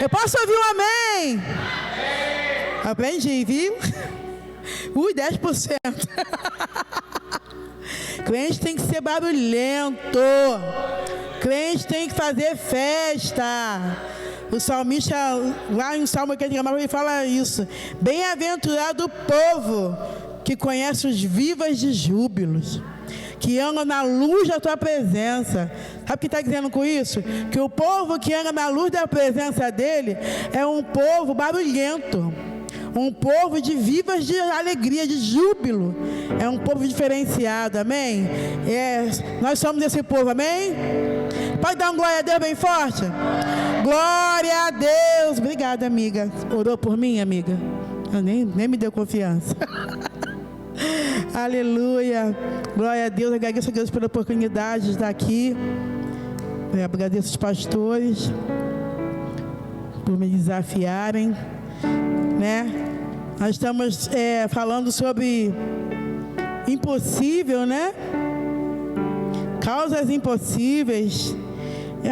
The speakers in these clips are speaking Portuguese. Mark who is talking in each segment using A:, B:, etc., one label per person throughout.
A: Eu posso ouvir um amém? Aprendi, viu? 10%. Crente tem que ser barulhento. Crente tem que fazer festa. O salmista, lá em Salmo 89, ele fala isso. Bem-aventurado o povo que conhece os vivas de júbilos, que anda na luz da tua presença. Sabe o que está dizendo com isso? Que o povo que anda na luz da presença dele é um povo barulhento, um povo de vivas de alegria, de júbilo. É um povo diferenciado, amém? Nós somos esse povo, amém? Pode dar um glória a Deus bem forte? Glória a Deus. Obrigada, amiga. Orou por mim, amiga? Nem me deu confiança. Aleluia. Glória a Deus. Agradeço a Deus pela oportunidade de estar aqui. Eu agradeço os pastores por me desafiarem, né? Nós estamos falando sobre impossível, né? Causas impossíveis.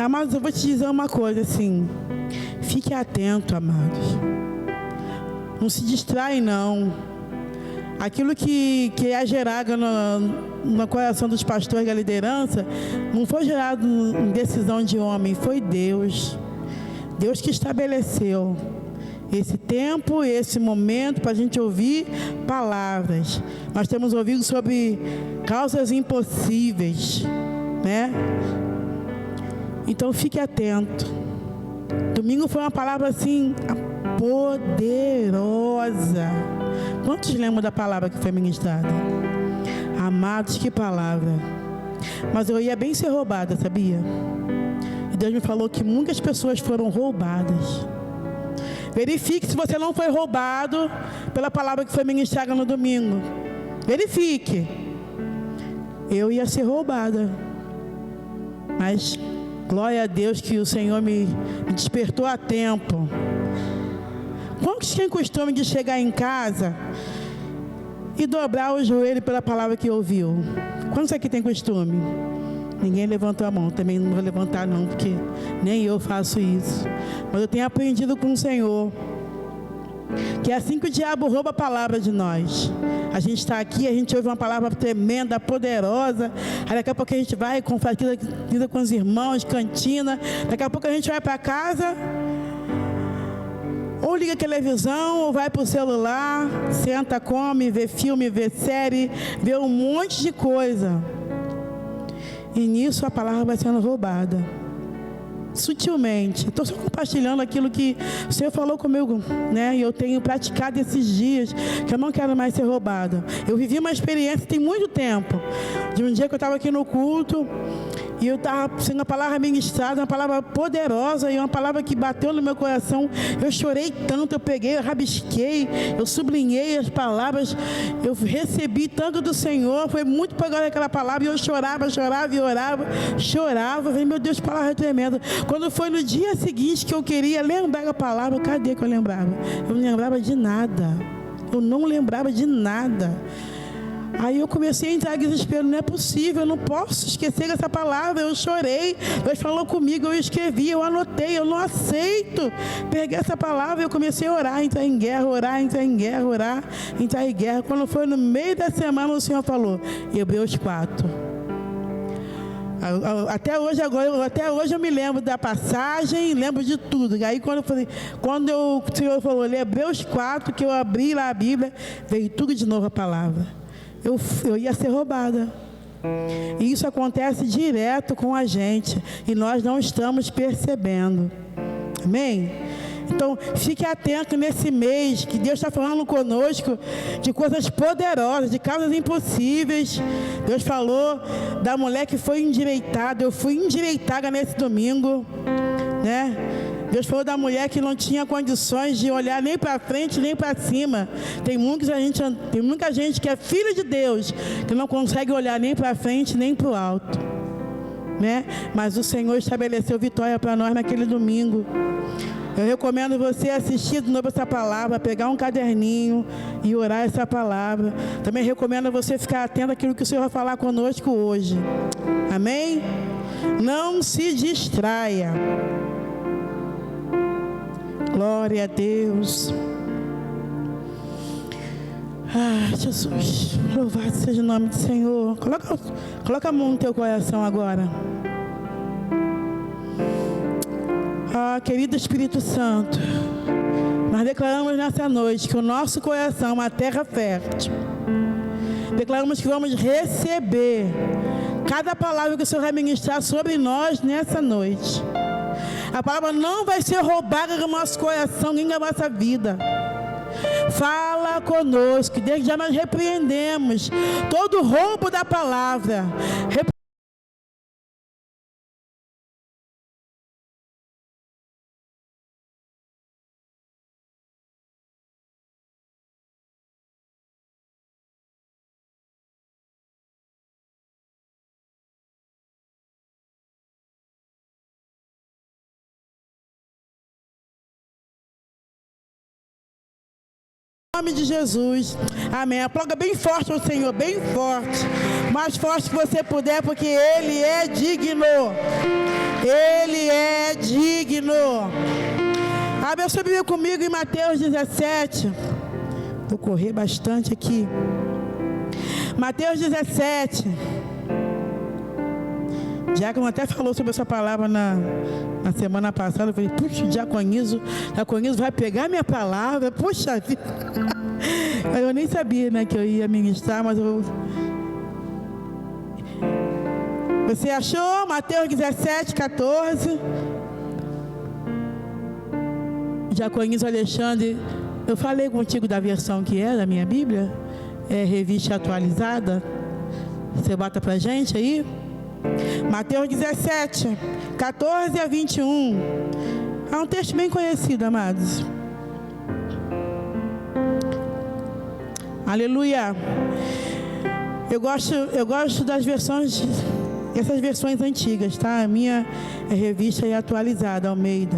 A: Amados, eu vou te dizer uma coisa assim. Fique atento, amados. Não se distrai, não. Aquilo que é gerado no coração dos pastores da liderança, não foi gerado em decisão de homem, foi Deus. Deus que estabeleceu esse tempo, esse momento, para a gente ouvir palavras. Nós temos ouvido sobre causas impossíveis, né? Então fique atento. Domingo foi uma palavra assim, poderosa. Quantos lembram da palavra que foi ministrada? Amados, que palavra. Mas eu ia bem ser roubada, sabia? E Deus me falou que muitas pessoas foram roubadas. Verifique se você não foi roubado pela palavra que foi ministrada no domingo. Verifique. Eu ia ser roubada. Mas glória a Deus que o Senhor me despertou a tempo. Quantos têm costume de chegar em casa e dobrar o joelho pela palavra que ouviu? Quantos aqui tem costume? Ninguém levantou a mão, também não vou levantar não, porque nem eu faço isso. Mas eu tenho aprendido com o Senhor que é assim que o diabo rouba a palavra de nós. A gente está aqui, a gente ouve uma palavra tremenda, poderosa. Aí daqui a pouco a gente vai, compartilha com os irmãos, cantina. Daqui a pouco a gente vai para casa, ou liga a televisão, ou vai para o celular, senta, come, vê filme, vê série, vê um monte de coisa. E nisso a palavra vai sendo roubada. Sutilmente. Estou só compartilhando aquilo que o Senhor falou comigo, né? E eu tenho praticado esses dias, que eu não quero mais ser roubada. Eu vivi uma experiência tem muito tempo, de um dia que eu estava aqui no culto, e eu estava sendo uma palavra ministrada, uma palavra poderosa, e uma palavra que bateu no meu coração. Eu chorei tanto, eu peguei, eu rabisquei, eu sublinhei as palavras, eu recebi tanto do Senhor, foi muito poderosa aquela palavra, e eu chorava e orava, chorava, falei, meu Deus, palavra tremenda. Quando foi no dia seguinte que eu queria lembrar a palavra, cadê que eu lembrava? Eu não lembrava de nada, eu não lembrava de nada. Aí eu comecei a entrar em desespero, não é possível, eu não posso esquecer essa palavra. Eu chorei, Deus falou comigo, eu escrevi, eu anotei, eu não aceito pegar essa palavra. Eu comecei a orar, entrar em guerra, entrar em guerra. Quando foi no meio da semana, o Senhor falou, Hebreus 4. Até hoje eu me lembro da passagem, lembro de tudo. Aí quando o Senhor falou, Hebreus 4, que eu abri lá a Bíblia, veio tudo de novo a palavra. Eu ia ser roubada. E isso acontece direto com a gente, e nós não estamos percebendo. Amém? Então, fique atento nesse mês, que Deus está falando conosco de coisas poderosas, de causas impossíveis. Deus falou da mulher que foi endireitada. Eu fui endireitada nesse domingo, né? Deus falou da mulher que não tinha condições de olhar nem para frente, nem para cima. Tem muita gente que é filho de Deus, que não consegue olhar nem para frente, nem para o alto, né? Mas o Senhor estabeleceu vitória para nós naquele domingo. Eu recomendo você assistir de novo essa palavra, pegar um caderninho e orar essa palavra. Também recomendo você ficar atento àquilo que o Senhor vai falar conosco hoje. Amém? Não se distraia. Glória a Deus. Ah, Jesus, louvado seja o nome do Senhor. Coloca a mão no teu coração agora. Ah, querido Espírito Santo, nós declaramos nessa noite que o nosso coração é uma terra fértil. Declaramos que vamos receber cada palavra que o Senhor vai ministrar sobre nós nessa noite. A palavra não vai ser roubada do nosso coração nem da nossa vida. Fala conosco, desde já nós repreendemos todo o roubo da palavra. Em nome de Jesus, amém. Aplauda bem forte ao Senhor, bem forte, mais forte que você puder, porque Ele é digno. Ele é digno. Abre a sua Bíblia comigo em Mateus 17. Vou correr bastante aqui. Mateus 17. Diácono até falou sobre essa palavra na semana passada. Eu falei, puxa, o diaconizo vai pegar minha palavra. Puxa vida. Eu nem sabia, né, que eu ia ministrar, mas Você achou? Mateus 17, 14. Diaconizo Alexandre, eu falei contigo da versão que é da minha Bíblia? É revista atualizada? Você bota pra gente aí? Mateus 17, 14 a 21. É um texto bem conhecido, amados. Aleluia. Eu gosto das versões, essas versões antigas, tá? A minha revista é atualizada, Almeida.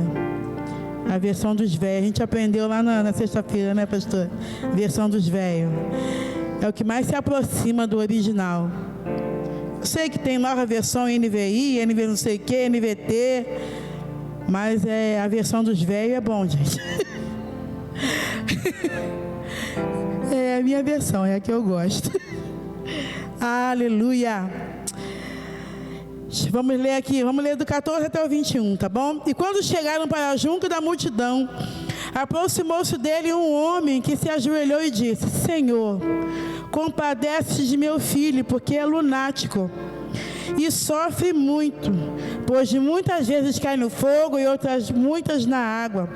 A: A versão dos velhos. A gente aprendeu lá na sexta-feira, né, pastor? Versão dos velhos. É o que mais se aproxima do original. Eu sei que tem nova versão NVI, NV não sei o que, NVT, mas a versão dos velhos é bom, gente. É a minha versão, é a que eu gosto. Aleluia. Vamos ler aqui, vamos ler do 14 até o 21, tá bom? E quando chegaram para junto da multidão, aproximou-se dele um homem que se ajoelhou e disse: Senhor, compadece de meu filho, porque é lunático e sofre muito, pois muitas vezes cai no fogo e outras muitas na água.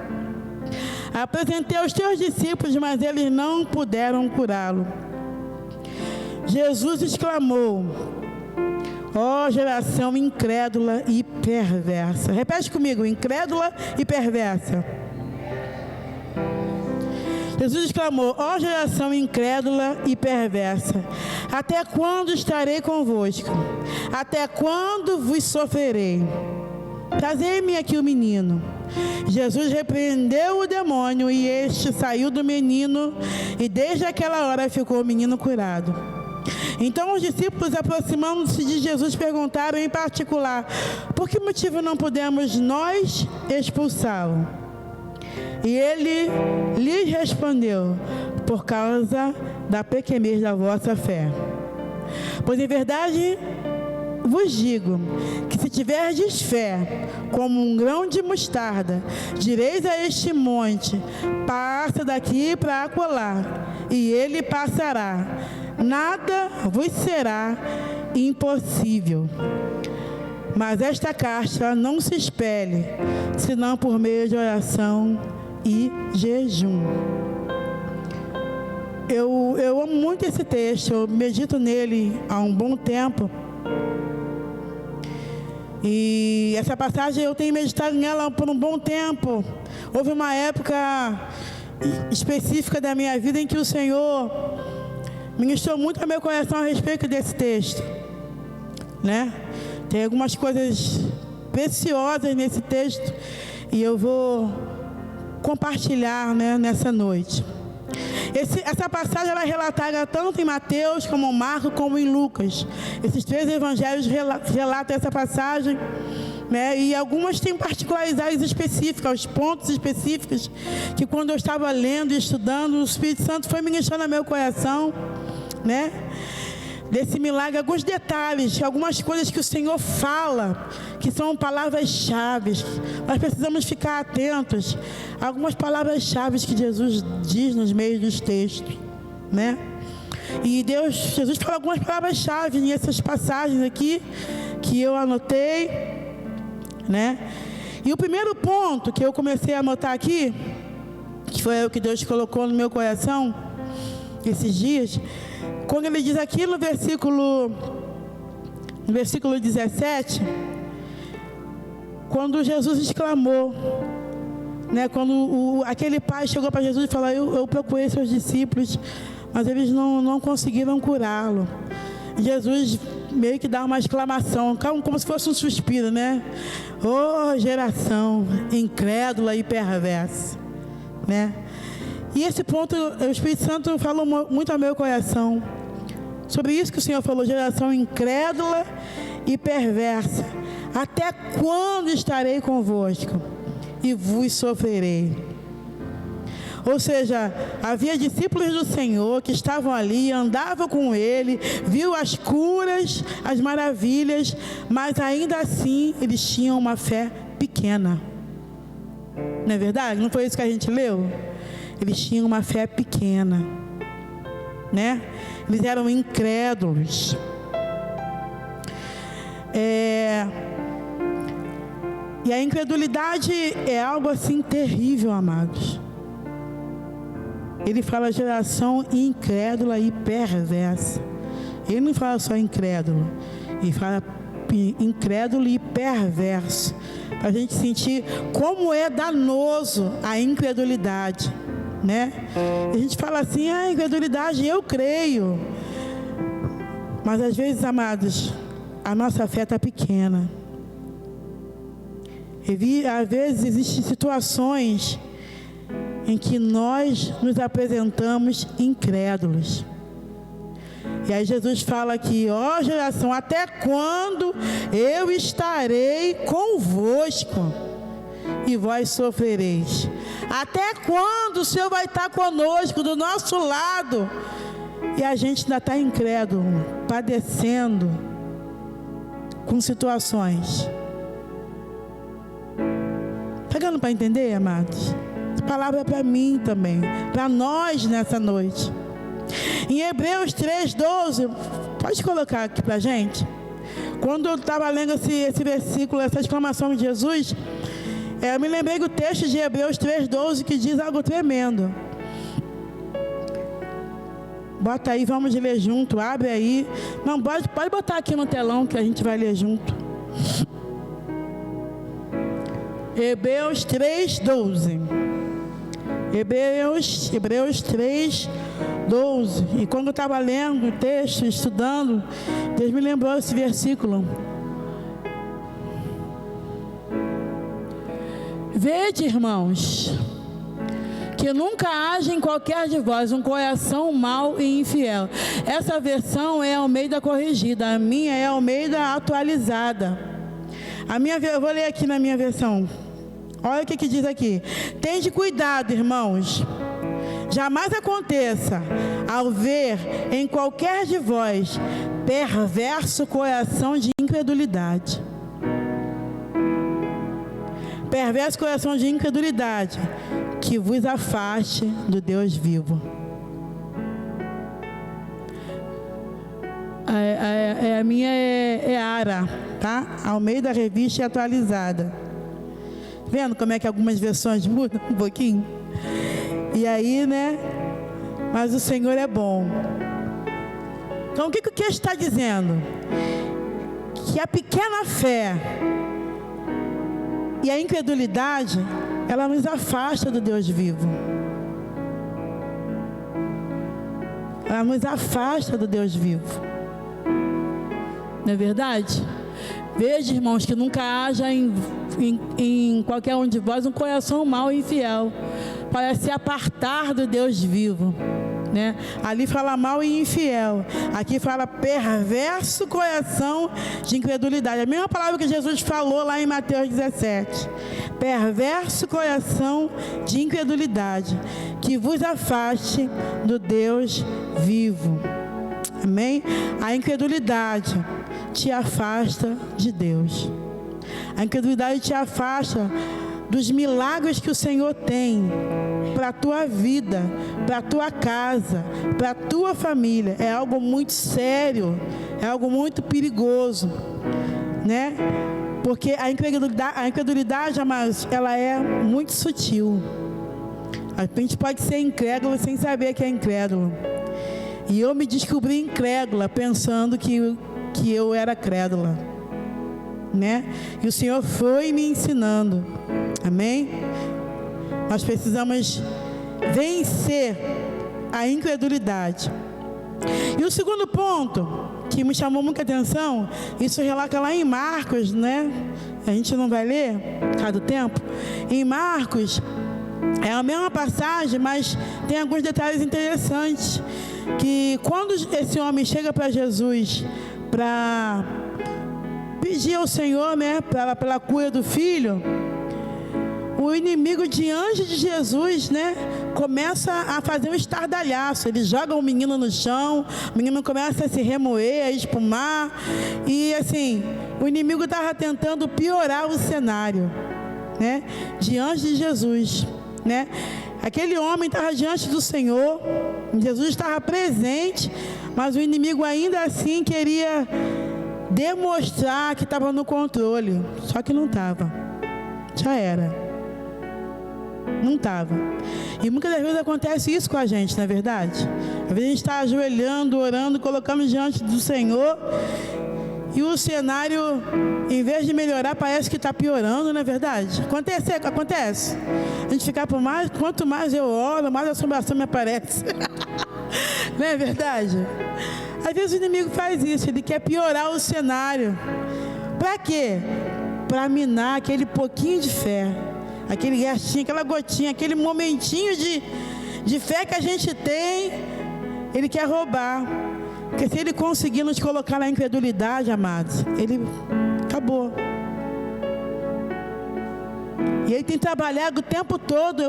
A: Apresentei aos teus discípulos, mas eles não puderam curá-lo. Jesus exclamou: ó geração incrédula e perversa. Repete comigo: incrédula e perversa. Jesus exclamou: ó geração incrédula e perversa, até quando estarei convosco? Até quando vos sofrerei? Trazei-me aqui o menino. Jesus repreendeu o demônio e este saiu do menino, e desde aquela hora ficou o menino curado. Então os discípulos, aproximando-se de Jesus, perguntaram em particular: por que motivo não podemos nós expulsá-lo? E ele lhes respondeu: por causa da pequenez da vossa fé. Pois em verdade vos digo que se tiverdes fé como um grão de mostarda, direis a este monte: passa daqui para acolá, e ele passará. Nada vos será impossível. Mas esta casta não se espelhe, senão por meio de oração e jejum. Eu amo muito esse texto, eu medito nele há um bom tempo. E essa passagem eu tenho meditado nela por um bom tempo. Houve uma época específica da minha vida em que o Senhor ministrou muito ao meu coração a respeito desse texto, né? Tem algumas coisas preciosas nesse texto e eu vou compartilhar, né, nessa noite. Essa passagem ela é relatada tanto em Mateus, como em Marcos, como em Lucas. Esses três evangelhos relatam essa passagem né? E algumas têm particularidades específicas, os pontos específicos, que quando eu estava lendo e estudando, o Espírito Santo foi ministrando no meu coração, né? Desse milagre, alguns detalhes, algumas coisas que o Senhor fala, que são palavras-chave. Nós precisamos ficar atentos a algumas palavras-chave que Jesus diz nos meios dos textos, né? E Jesus fala algumas palavras-chave nessas passagens aqui, que eu anotei, né? E o primeiro ponto que eu comecei a anotar aqui, que foi o que Deus colocou no meu coração esses dias, quando ele diz aqui no versículo 17, quando Jesus exclamou, né, quando aquele pai chegou para Jesus e falou: eu procurei seus discípulos, mas eles não conseguiram curá-lo. Jesus meio que dá uma exclamação, como se fosse um suspiro, né? Oh, geração incrédula e perversa, né? E esse ponto, o Espírito Santo falou muito ao meu coração, sobre isso que o Senhor falou: geração incrédula e perversa, até quando estarei convosco e vos sofrerei? Ou seja, havia discípulos do Senhor que estavam ali, andavam com Ele, viu as curas, as maravilhas, mas ainda assim eles tinham uma fé pequena. Não é verdade? Não foi isso que a gente leu? Eles tinham uma fé pequena, né? Eles eram incrédulos. E a incredulidade é algo assim terrível, amados. Ele fala geração incrédula e perversa. Ele não fala só incrédulo, ele fala incrédulo e perverso, para a gente sentir como é danoso a incredulidade, né? A gente fala assim: a incredulidade, eu creio. Mas às vezes, amados, a nossa fé está pequena. Às vezes existem situações em que nós nos apresentamos incrédulos. E aí Jesus fala aqui: ó geração, até quando eu estarei convosco e vós sofrereis? Até quando o Senhor vai estar conosco, do nosso lado, e a gente ainda está incrédulo, padecendo com situações? Está dando para entender, amados? Essa palavra é para mim também, para nós nessa noite. Em Hebreus 3:12, pode colocar aqui para a gente? Quando eu estava lendo esse versículo, essa exclamação de Jesus, eu me lembrei do texto de Hebreus 3:12, que diz algo tremendo. Bota aí, vamos ler junto, abre aí. Não, pode botar aqui no telão que a gente vai ler junto. Hebreus 3:12. Hebreus 3:12. E quando eu estava lendo o texto, estudando, Deus me lembrou esse versículo. Vede, irmãos, que nunca haja em qualquer de vós um coração mau e infiel. Essa versão é Almeida corrigida, a minha é Almeida atualizada. Eu vou ler aqui na minha versão. Olha o que diz aqui: tende cuidado, irmãos, jamais aconteça, ao ver em qualquer de vós perverso coração de incredulidade. Perverso coração de incredulidade, que vos afaste do Deus vivo. A minha é Ara, tá? Almeida Revista e Atualizada. Vendo como é que algumas versões mudam um pouquinho? E aí, né? Mas o Senhor é bom. Então, o que o texto está dizendo? Que a pequena fé e a incredulidade, ela nos afasta do Deus vivo. Ela nos afasta do Deus vivo. Não é verdade? Veja, irmãos, que nunca haja em qualquer um de vós um coração mau e infiel, para se apartar do Deus vivo. né? Ali fala mal e infiel. Aqui fala perverso coração de incredulidade. A mesma palavra que Jesus falou lá em Mateus 17. Perverso coração de incredulidade, que vos afaste do Deus vivo. Amém? A incredulidade te afasta de Deus. A incredulidade te afasta dos milagres que o Senhor tem para a tua vida, para a tua casa, para a tua família. É algo muito sério, é algo muito perigoso, né? Porque a incredulidade, amados, ela é muito sutil. A gente pode ser incrédulo sem saber que é incrédulo. E eu me descobri incrédula, pensando que eu era crédula, né? E o Senhor foi me ensinando. Amém? Nós precisamos vencer a incredulidade. E o segundo ponto que me chamou muita atenção, isso relata lá em Marcos, né? A gente não vai ler, por causa do tempo. Em Marcos, é a mesma passagem, mas tem alguns detalhes interessantes. Que quando esse homem chega para Jesus para pedir ao Senhor, né, pela cura do filho, o inimigo diante de Jesus, né, começa a fazer um estardalhaço. Ele joga o menino no chão, o menino começa a se remoer, a espumar, e assim, o inimigo estava tentando piorar o cenário, né, diante de Jesus, né? Aquele homem estava diante do Senhor, Jesus estava presente, mas o inimigo ainda assim queria demonstrar que estava no controle, só que não estava, já era, não estava. E muitas das vezes acontece isso com a gente, não é verdade? Às vezes a gente está ajoelhando, orando, colocando diante do Senhor, e o cenário, em vez de melhorar, parece que está piorando, não é verdade? Acontece. A gente fica por mais, quanto mais eu oro, mais a assombração me aparece. Não é verdade? Às vezes o inimigo faz isso, ele quer piorar o cenário. Para quê? Para minar aquele pouquinho de fé, aquele restinho, aquela gotinha, aquele momentinho de fé que a gente tem, ele quer roubar. Porque se ele conseguir nos colocar na incredulidade, amados, ele acabou. E ele tem trabalhado o tempo todo,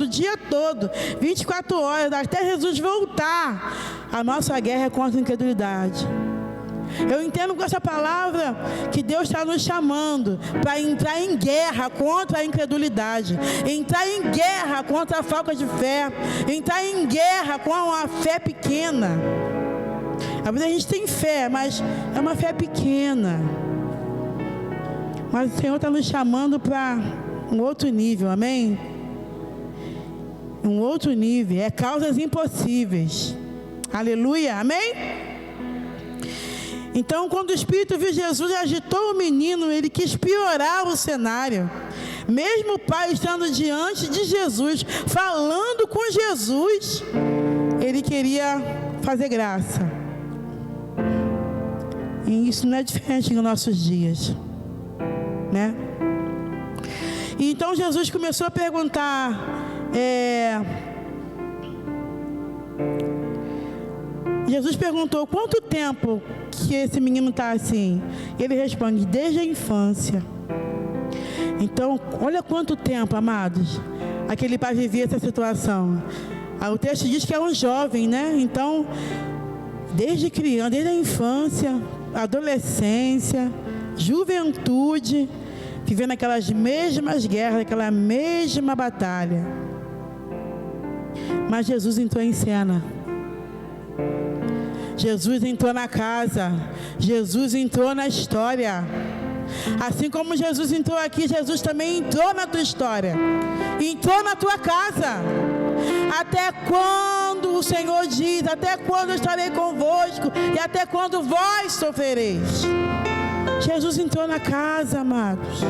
A: o dia todo, 24 horas, até Jesus voltar. A nossa guerra é contra a incredulidade. Eu entendo com essa palavra que Deus está nos chamando para entrar em guerra contra a incredulidade, entrar em guerra contra a falta de fé, entrar em guerra com a fé pequena. Às vezes a gente tem fé, mas é uma fé pequena. Mas o Senhor está nos chamando para um outro nível, amém? Um outro nível, é causas impossíveis. Aleluia, amém? Então, quando o Espírito viu Jesus, agitou o menino, ele quis piorar o cenário. Mesmo o pai estando diante de Jesus, falando com Jesus, ele queria fazer graça. E isso não é diferente nos nossos dias, né? E então Jesus começou a perguntar, Jesus perguntou, quanto tempo que esse menino está assim? Ele responde, desde a infância. Então, olha quanto tempo, amados, aquele pai vivia essa situação. O texto diz que é um jovem, né? Então, desde criança, desde a infância, adolescência, juventude, vivendo aquelas mesmas guerras, aquela mesma batalha. Mas Jesus entrou em cena. Jesus entrou na casa. Jesus entrou na história. Assim como Jesus entrou aqui, Jesus também entrou na tua história. Entrou na tua casa. Até quando o Senhor diz, até quando eu estarei convosco e até quando vós sofrereis. Jesus entrou na casa, amados.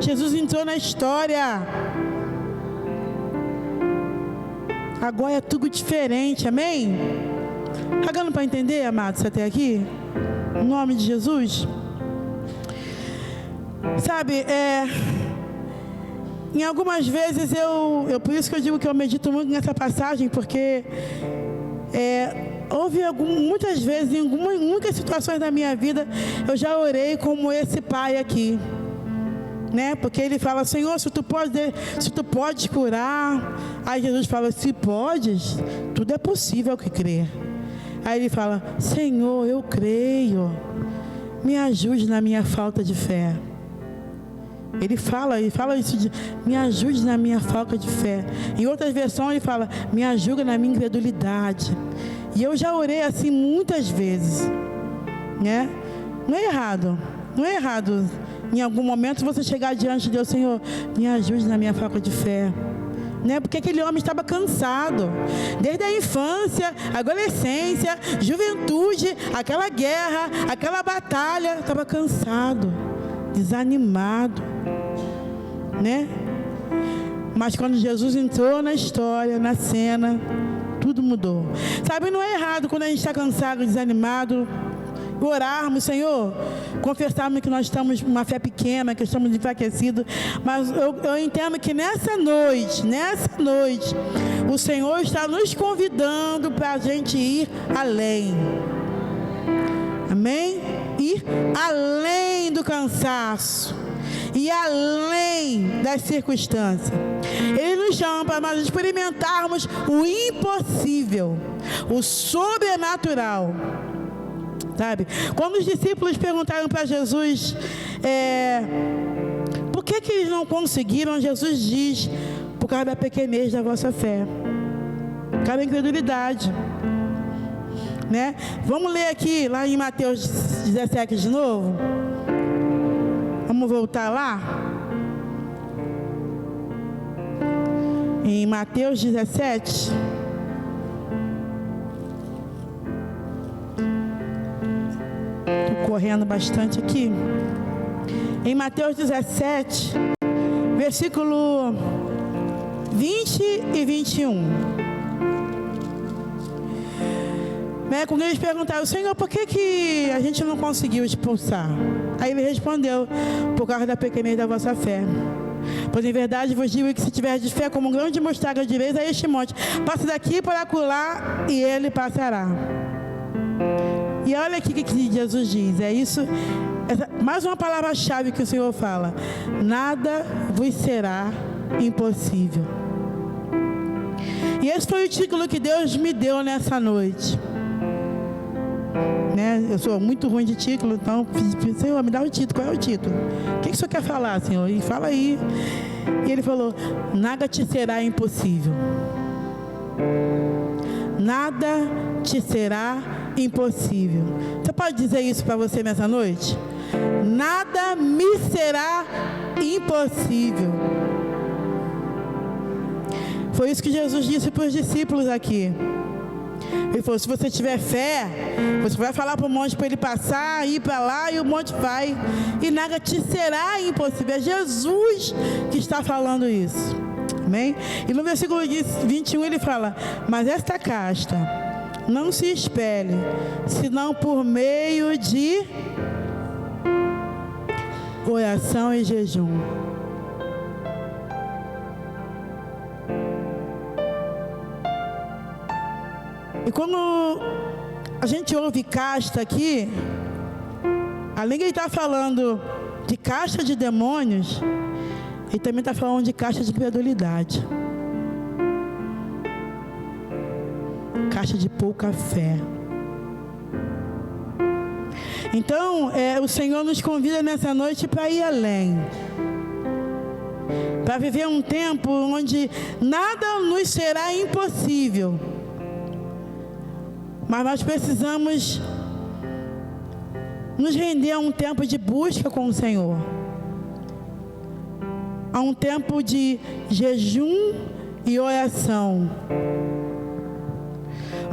A: Jesus entrou na história. Agora é tudo diferente, amém? Está dando para entender, amados, até aqui? Em nome de Jesus. Sabe, Em algumas vezes por isso que eu digo que eu medito muito nessa passagem, porque houve muitas vezes, em muitas situações da minha vida, eu já orei como esse pai aqui, né? Porque ele fala: Senhor, se tu podes curar. Aí Jesus fala: se podes, tudo é possível ao que crer. Aí ele fala: Senhor, eu creio, me ajude na minha falta de fé. Ele fala isso me ajude na minha falta de fé. Em outras versões ele fala: me ajuda na minha incredulidade. E eu já orei assim muitas vezes, né? Não é errado em algum momento você chegar diante de Deus: Senhor, me ajude na minha falta de fé, né? Porque aquele homem estava cansado, desde a infância, adolescência, juventude, aquela guerra, aquela batalha, estava cansado, desanimado, né? Mas quando Jesus entrou na história, na cena, tudo mudou. Sabe, não é errado quando a gente está cansado, desanimado, orarmos: Senhor, confessarmos que nós estamos com uma fé pequena, que estamos enfraquecidos. Mas eu entendo que nessa noite, o Senhor está nos convidando para a gente ir além. Amém? Ir além do cansaço e além das circunstâncias. Ele nos chama para nós experimentarmos o impossível, o sobrenatural. Sabe? Quando os discípulos perguntaram para Jesus por que eles não conseguiram, Jesus diz: por causa da pequenez da vossa fé, por causa da incredulidade, né? Vamos ler aqui, lá em Mateus 17 de novo. Vamos voltar lá. Em Mateus 17. Estou correndo bastante aqui. Em Mateus 17, versículo 20 e 21. Quando eles perguntaram: Senhor, por que a gente não conseguiu expulsar? Aí ele respondeu: por causa da pequenez da vossa fé. Pois em verdade vos digo que se tiverdes fé como um grão de mostarda, direis a este monte: passa daqui para acolá, e ele passará. E olha aqui o que Jesus diz. É isso, mais uma palavra-chave que o Senhor fala: nada vos será impossível. E esse foi o título que Deus me deu nessa noite, né? Eu sou muito ruim de título, então Senhor, me dá um título. Qual é o título? O que o Senhor quer falar, Senhor? E fala aí. E ele falou: nada te será impossível. Nada te será impossível. Você pode dizer isso para você nessa noite? Nada me será impossível. Foi isso que Jesus disse para os discípulos aqui. Ele falou: se você tiver fé, você vai falar para o monte para ele passar, ir para lá, e o monte vai, e nada te será impossível. É Jesus que está falando isso. Amém? E no versículo 21 ele fala: mas esta casta não se espelhe, senão por meio de oração e jejum. E quando a gente ouve casta aqui, além de ele estar falando de casta de demônios, ele também está falando de casta de incredulidade, casta de pouca fé. Então, o Senhor nos convida nessa noite para ir além, para viver um tempo onde nada nos será impossível. Mas nós precisamos nos render a um tempo de busca com o Senhor, a um tempo de jejum e oração,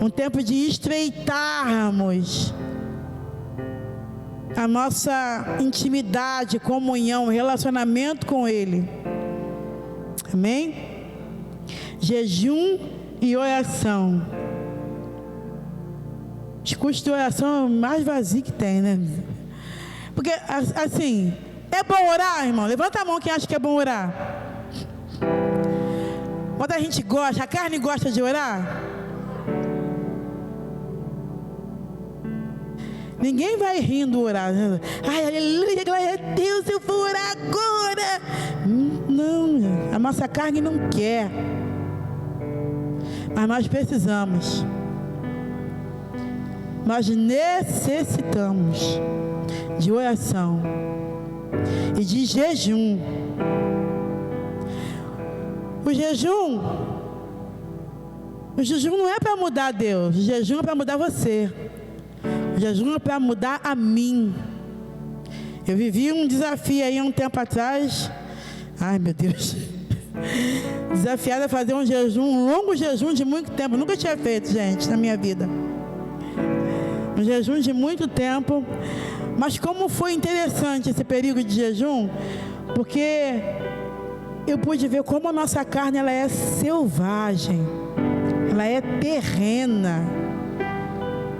A: um tempo de estreitarmos a nossa intimidade, comunhão, relacionamento com Ele. Amém? Jejum e oração. Discurso de oração é o mais vazio que tem, né? Porque, assim, é bom orar, irmão? Levanta a mão quem acha que é bom orar. Quando a gente gosta, a carne gosta de orar. Ninguém vai rindo orar. Ai, aleluia, glória a Deus, eu vou orar agora. Não, a nossa carne não quer. Mas nós precisamos. Nós necessitamos de oração e de jejum. O jejum não é para mudar Deus. O jejum é para mudar você. O jejum é para mudar a mim. Eu vivi um desafio aí há um tempo atrás. Ai, meu Deus. Desafiada a fazer um jejum, um longo jejum de muito tempo. Nunca tinha feito, gente, na minha vida. Um jejum de muito tempo. Mas como foi interessante esse período de jejum, porque eu pude ver como a nossa carne ela é selvagem, ela é terrena,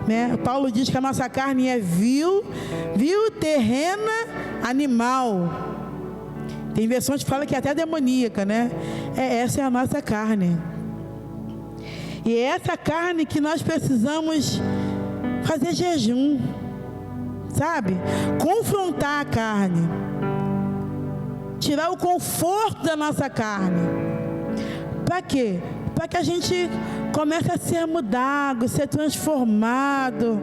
A: né? Paulo diz que a nossa carne é vil, terrena, animal. Tem versões que falam que é até demoníaca, né? Essa é a nossa carne. E é essa carne que nós precisamos fazer jejum, sabe? Confrontar a carne. Tirar o conforto da nossa carne. Para quê? Para que a gente comece a ser mudado, ser transformado,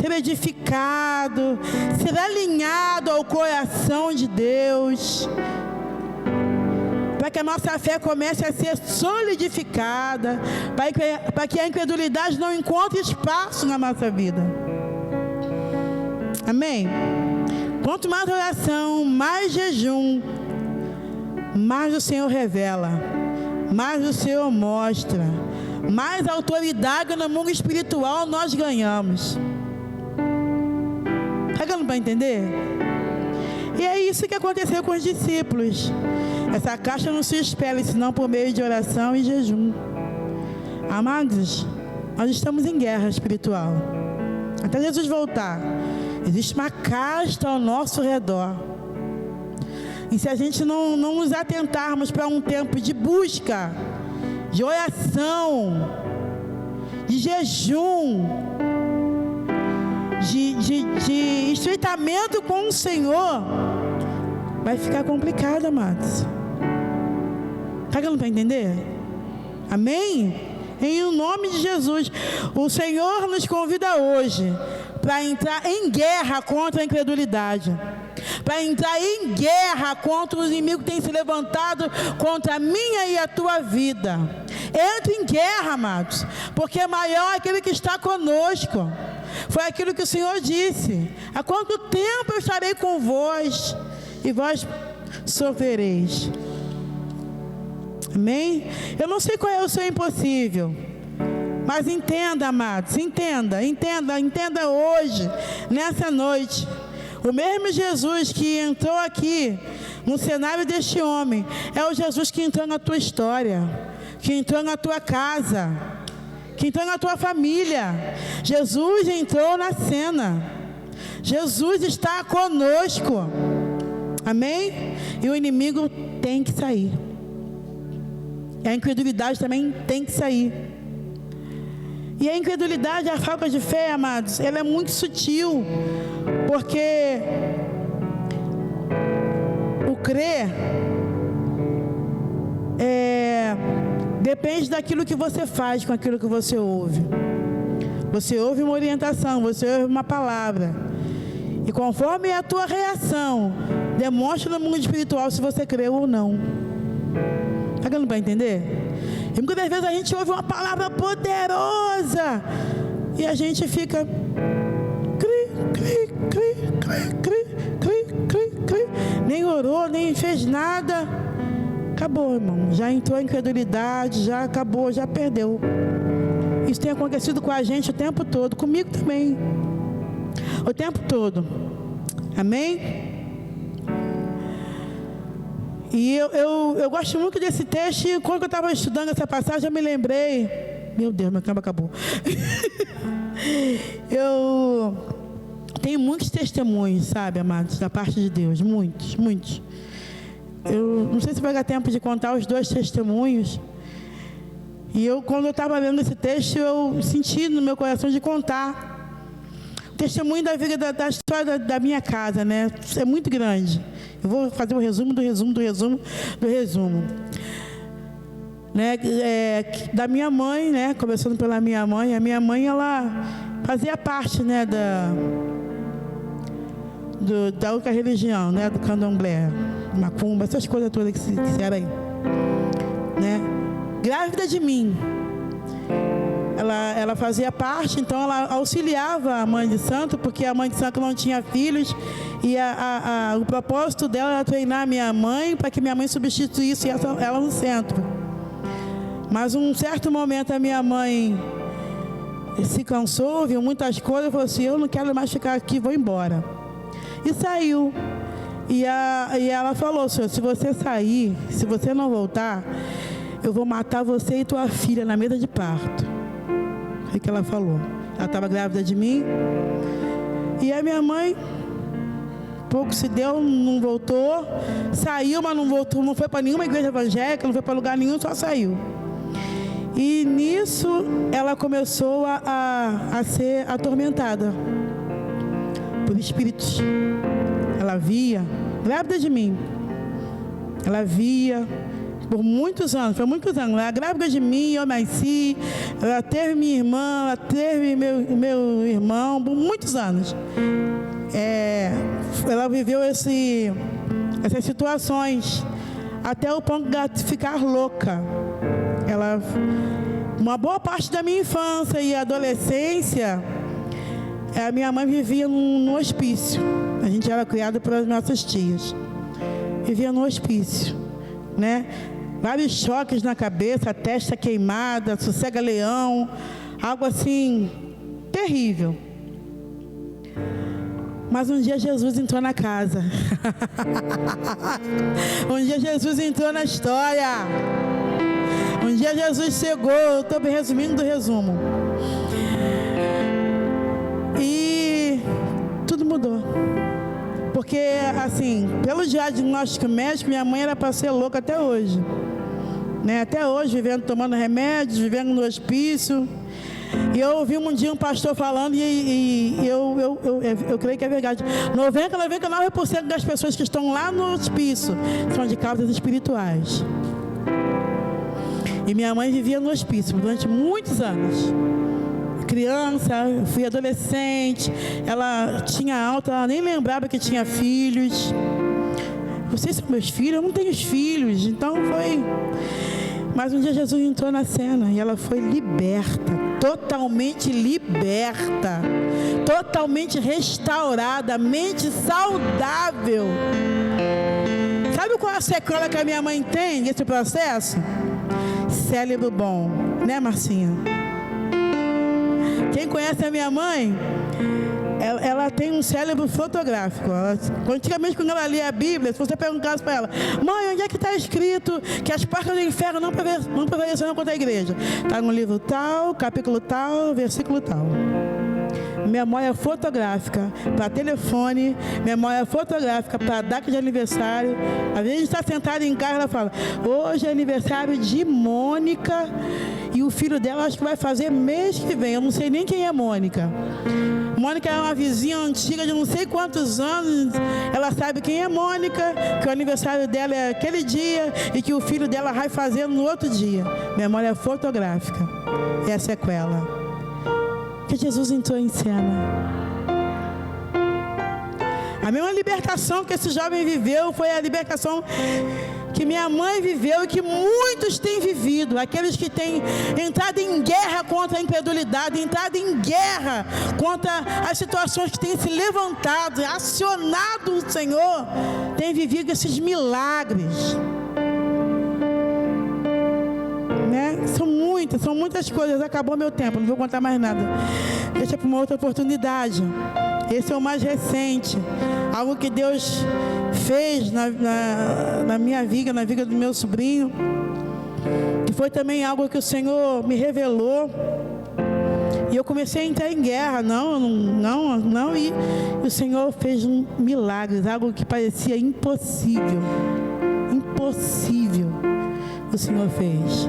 A: ser edificado, ser alinhado ao coração de Deus. Para que a nossa fé comece a ser solidificada, para que a incredulidade não encontre espaço na nossa vida. Amém? Quanto mais oração, mais jejum, mais o Senhor revela, mais o Senhor mostra, mais autoridade no mundo espiritual nós ganhamos. Está dando para entender? E é isso que aconteceu com os discípulos. Essa caixa não se expele, senão por meio de oração e jejum. Amados, nós estamos em guerra espiritual. Até Jesus voltar, existe uma casta ao nosso redor. E se a gente não nos atentarmos para um tempo de busca, de oração, de jejum, de estreitamento com o Senhor, vai ficar complicado, amados. Está dando para entender? Amém? Em nome de Jesus, o Senhor nos convida hoje para entrar em guerra contra a incredulidade, para entrar em guerra contra o inimigo que tem se levantado contra a minha e a tua vida. Entre em guerra, amados, porque maior é aquele que está conosco. Foi aquilo que o Senhor disse: há quanto tempo eu estarei com vós e vós sofrereis. Amém? Eu não sei qual é o seu impossível, mas entenda, amados, entenda hoje, nessa noite. O mesmo Jesus que entrou aqui no cenário deste homem é o Jesus que entrou na tua história, que entrou na tua casa, que entrou na tua família. Jesus entrou na cena. Jesus está conosco. Amém? E o inimigo tem que sair. E a incredulidade também tem que sair. E a incredulidade, a falta de fé, amados, ela é muito sutil. Porque o crer depende daquilo que você faz com aquilo que você ouve. Você ouve uma orientação, você ouve uma palavra. E conforme a tua reação, demonstra no mundo espiritual se você creu ou não. Está dando para entender? E muitas vezes a gente ouve uma palavra poderosa e a gente fica nem orou, nem fez nada. Acabou, irmão. Já entrou em incredulidade, já acabou, já perdeu. Isso tem acontecido com a gente o tempo todo, comigo também. O tempo todo. Amém? E eu gosto muito desse texto. E quando eu estava estudando essa passagem, eu me lembrei. Meu Deus, meu tempo acabou. Eu tenho muitos testemunhos, sabe, amados, da parte de Deus. Muitos. Eu não sei se vai dar tempo de contar os 2 testemunhos. E quando eu estava lendo esse texto, eu senti no meu coração de contar o testemunho da vida, da história da minha casa, né? É muito grande. Eu vou fazer o resumo do resumo. Né? Da minha mãe, né? Começando pela minha mãe. A minha mãe, ela fazia parte, né? Da outra religião, né? Do candomblé, macumba, essas coisas todas que se disseram aí, né? Grávida de mim. Ela fazia parte, então ela auxiliava a mãe de santo, porque a mãe de santo não tinha filhos, e o propósito dela era treinar a minha mãe, para que minha mãe substituísse ela no centro. Mas um certo momento a minha mãe se cansou, viu muitas coisas, falou assim: eu não quero mais ficar aqui, vou embora. E saiu. E ela falou: senhor, se você sair, se você não voltar, eu vou matar você e tua filha na mesa de parto. Foi o que ela falou. Ela estava grávida de mim. E a minha mãe, pouco se deu, não voltou. Saiu, mas não voltou, não foi para nenhuma igreja evangélica, não foi para lugar nenhum, só saiu. E nisso ela começou a ser atormentada por espíritos. Ela via, grávida de mim, ela via por muitos anos, foi muitos anos. Ela grávida de mim, eu nasci, ela teve minha irmã, ela teve meu irmão, por muitos anos. Ela viveu essas situações até o ponto de ficar louca. Uma boa parte da minha infância e adolescência, a minha mãe vivia no hospício. A gente era criado pelas nossas tias. Vivia no hospício, né? Vários choques na cabeça, testa queimada, sossega-leão, algo assim terrível. Mas um dia Jesus entrou na casa. Um dia Jesus entrou na história. Um dia Jesus chegou, eu estou resumindo do resumo. E tudo mudou. Porque, assim, pelo diagnóstico médico, minha mãe era para ser louca até hoje. Né? Até hoje, vivendo, tomando remédios, vivendo no hospício. E eu ouvi um dia um pastor falando, e eu creio que é verdade. 99% das pessoas que estão lá no hospício são de causas espirituais. E minha mãe vivia no hospício durante muitos anos. Criança, fui adolescente, ela tinha alta, ela nem lembrava que tinha filhos. Vocês são meus filhos? Eu não tenho filhos. Então foi... Mas um dia Jesus entrou na cena e ela foi liberta, totalmente liberta, totalmente restaurada, mente saudável. Sabe qual é a sequela que a minha mãe tem nesse processo? Cérebro bom, né, Marcinha? Quem conhece a minha mãe, ela tem um cérebro fotográfico. Antigamente, quando ela lia a Bíblia, se você perguntasse para ela: mãe, onde é que está escrito que as portas do inferno não prevalecerão contra a igreja? Está no livro tal, capítulo tal, versículo tal. Memória fotográfica para telefone, memória fotográfica para data de aniversário. Às vezes a gente está sentado em casa e ela fala: hoje é aniversário de Mônica e o filho dela acho que vai fazer mês que vem. Eu não sei nem quem é Mônica. Mônica é uma vizinha antiga de não sei quantos anos. Ela sabe quem é Mônica, que o aniversário dela é aquele dia e que o filho dela vai fazer no outro dia. Memória fotográfica. É a sequela. Que Jesus entrou em cena. A mesma libertação que esse jovem viveu foi a libertação que minha mãe viveu e que muitos têm vivido. Aqueles que têm entrado em guerra contra a incredulidade, entrado em guerra contra as situações que têm se levantado, acionado o Senhor, têm vivido esses milagres. Né? São muitas coisas. Acabou meu tempo, não vou contar mais nada. Deixa para uma outra oportunidade. Esse é o mais recente. Algo que Deus fez na minha vida, na vida do meu sobrinho. Que foi também algo que o Senhor me revelou. E eu comecei a entrar em guerra. Não. E o Senhor fez milagres. Algo que parecia impossível. Impossível. O Senhor fez.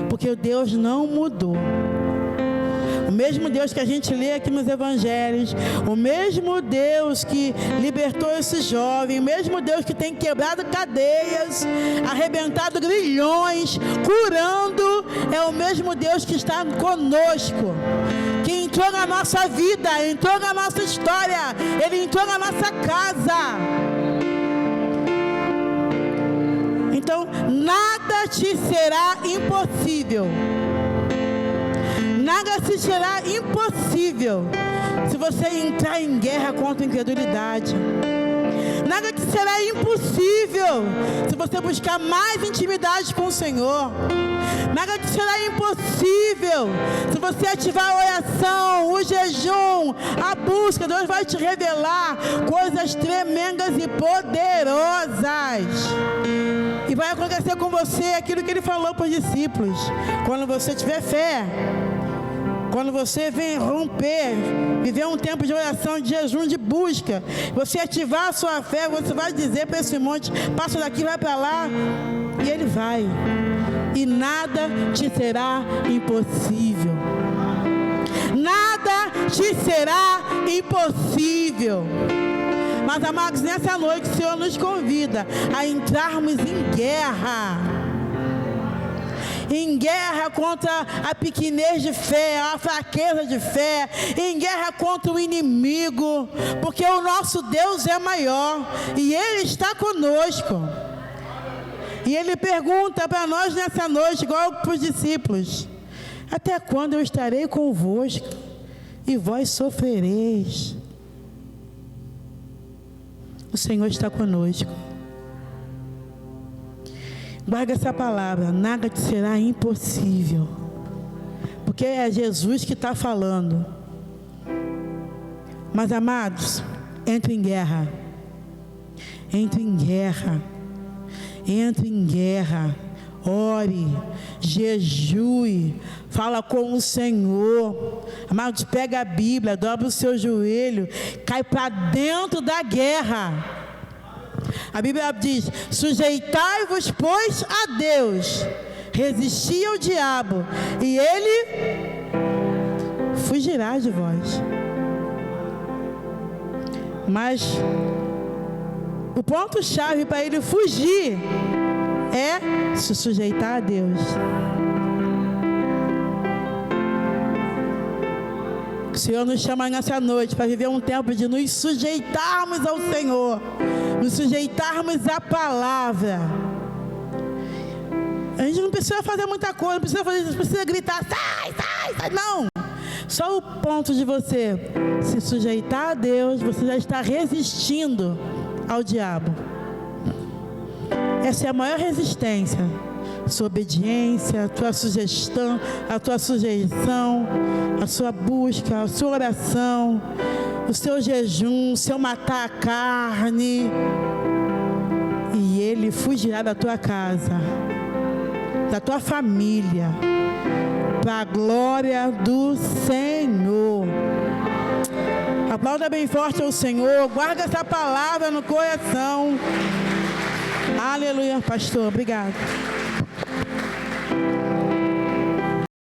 A: porque Deus não mudou. O mesmo Deus que a gente lê aqui nos evangelhos, o mesmo Deus que libertou esse jovem, o mesmo Deus que tem quebrado cadeias, arrebentado grilhões, curando, é o mesmo Deus que está conosco, que entrou na nossa vida, entrou na nossa história, Ele entrou na nossa casa. Então, nada te será impossível. Nada se será impossível se você entrar em guerra contra a incredulidade. Nada te será impossível se você buscar mais intimidade com o Senhor. Nada te será impossível se você ativar a oração, o jejum, a busca. Deus vai te revelar coisas tremendas e poderosas. E vai acontecer com você aquilo que Ele falou para os discípulos. Quando você tiver fé, quando você vem romper, viver um tempo de oração, de jejum, de busca, você ativar a sua fé, você vai dizer para esse monte, passa daqui, vai para lá, e ele vai. E nada te será impossível. Nada te será impossível. Mas, amados, nessa noite o Senhor nos convida a entrarmos em guerra. Em guerra contra a pequenez de fé, a fraqueza de fé, em guerra contra o inimigo, porque o nosso Deus é maior e Ele está conosco. E Ele pergunta para nós nessa noite, igual para os discípulos: até quando eu estarei convosco e vós sofrereis? O Senhor está conosco. Guarda essa palavra, nada te será impossível, porque é Jesus que está falando. Mas, amados, entre em guerra, entre em guerra, entre em guerra, ore, jejue, fala com o Senhor. Amados, pega a Bíblia, dobra o seu joelho, cai para dentro da guerra. A Bíblia diz: sujeitai-vos, pois, a Deus, resisti ao diabo, e ele fugirá de vós. Mas o ponto-chave para ele fugir é se sujeitar a Deus. O Senhor nos chama nessa noite para viver um tempo de nos sujeitarmos ao Senhor, nos sujeitarmos à palavra. A gente não precisa fazer muita coisa, não precisa gritar, sai, sai, sai, não. Só o ponto de você se sujeitar a Deus, você já está resistindo ao diabo. Essa é a maior resistência. Sua obediência, a tua sugestão, a tua sujeição, a sua busca, a sua oração, o seu jejum, o seu matar a carne, e ele fugirá da tua casa, da tua família, para a glória do Senhor. Aplauda bem forte ao Senhor, guarda essa palavra no coração. Aleluia, pastor, obrigado.